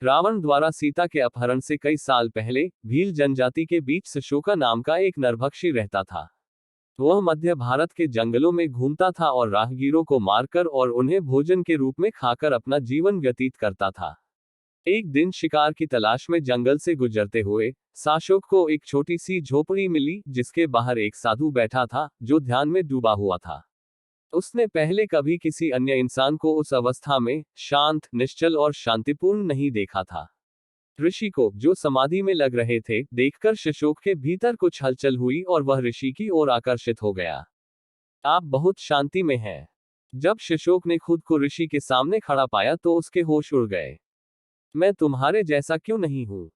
रावण द्वारा सीता के अपहरण से कई साल पहले भील जनजाति के बीच सशोका नाम का एक नरभक्षी रहता था। वह मध्य भारत के जंगलों में घूमता था और राहगीरों को मारकर और उन्हें भोजन के रूप में खाकर अपना जीवन व्यतीत करता था। एक दिन शिकार की तलाश में जंगल से गुजरते हुए साशोक को एक छोटी सी झोपड़ी मिली, जिसके बाहर एक साधु बैठा था जो ध्यान में डूबा हुआ था। उसने पहले कभी किसी अन्य इंसान को उस अवस्था में शांत, निश्चल और शांतिपूर्ण नहीं देखा था। ऋषि को, जो समाधि में लग रहे थे, देखकर शशोक के भीतर कुछ हलचल हुई और वह ऋषि की ओर आकर्षित हो गया। आप बहुत शांति में हैं। जब शशोक ने खुद को ऋषि के सामने खड़ा पाया तो उसके होश उड़ गए। मैं तुम्हारे जैसा क्यों नहीं हूं?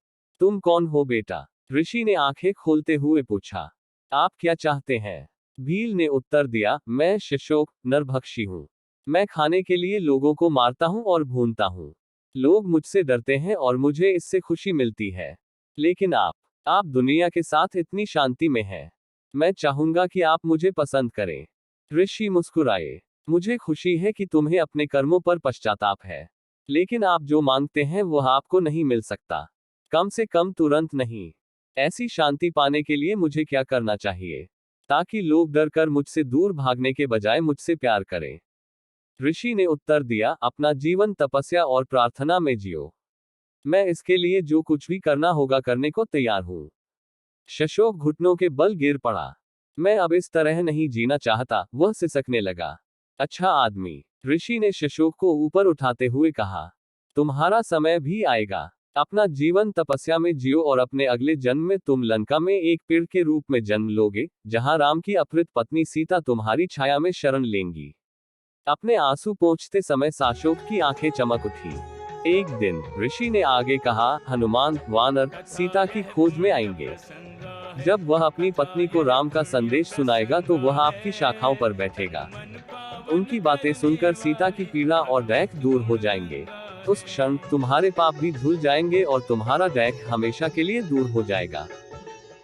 तुम कौन हो बेटा? ऋषि ने आंखें खोलते हुए पूछा। आप क्या चाहते हैं? भील ने उत्तर दिया, मैं शशोक, नरभक्षी हूं। मैं खाने के लिए लोगों को मारता हूं और भूनता हूं। लोग मुझसे डरते हैं और मुझे इससे खुशी मिलती है। लेकिन आप दुनिया के साथ इतनी शांति में हैं। मैं चाहूंगा कि आप मुझे पसंद करें। ऋषि मुस्कुराए। मुझे खुशी है कि तुम्हें अपने कर्मों पर पश्चाताप है, लेकिन आप जो मांगते हैं वह आपको नहीं मिल सकता, कम से कम तुरंत नहीं। ऐसी शांति पाने के लिए मुझे क्या करना चाहिए, ताकि लोग डर कर मुझसे दूर भागने के बजाय मुझसे प्यार करें? ऋषि ने उत्तर दिया, अपना जीवन तपस्या और प्रार्थना में जियो। मैं इसके लिए जो कुछ भी करना होगा करने को तैयार हूं। शशोक घुटनों के बल गिर पड़ा। मैं अब इस तरह नहीं जीना चाहता, वह सिसकने लगा। अच्छा आदमी, ऋषि ने शशोक को ऊपर उठाते हुए कहा, तुम्हारा समय भी आएगा। अपना जीवन तपस्या में जियो और अपने अगले जन्म में तुम लंका में एक पेड़ के रूप में जन्म लोगे, जहां राम की अपहृत पत्नी सीता तुम्हारी छाया में शरण लेंगी। अपने आंसू पोंछते समय साशोक की आंखें चमक उठी। एक दिन ऋषि ने आगे कहा, हनुमान, वानर सीता की खोज में आएंगे। जब वह अपनी पत्नी को राम का संदेश सुनाएगा तो वह आपकी शाखाओं पर बैठेगा। उनकी बातें सुनकर सीता की पीड़ा और दैख दूर हो जाएंगे। उस क्षण तुम्हारे पाप भी धुल जाएंगे और तुम्हारा दैख हमेशा के लिए दूर हो जाएगा।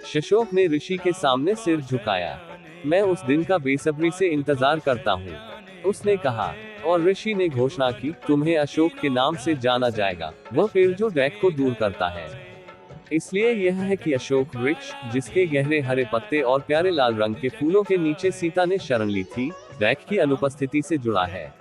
शशोक ने ऋषि के सामने सिर झुकाया। मैं उस दिन का बेसब्री से इंतजार करता हूँ, उसने कहा। और ऋषि ने घोषणा की, तुम्हें अशोक के नाम से जाना जाएगा, वह पेड़ जो दैख को दूर करता है। इसलिए यह है कि अशोक वृक्ष, जिसके गहरे हरे पत्ते और प्यारे लाल रंग के फूलों के नीचे सीता ने शरण ली थी, दैख की अनुपस्थिति से जुड़ा है।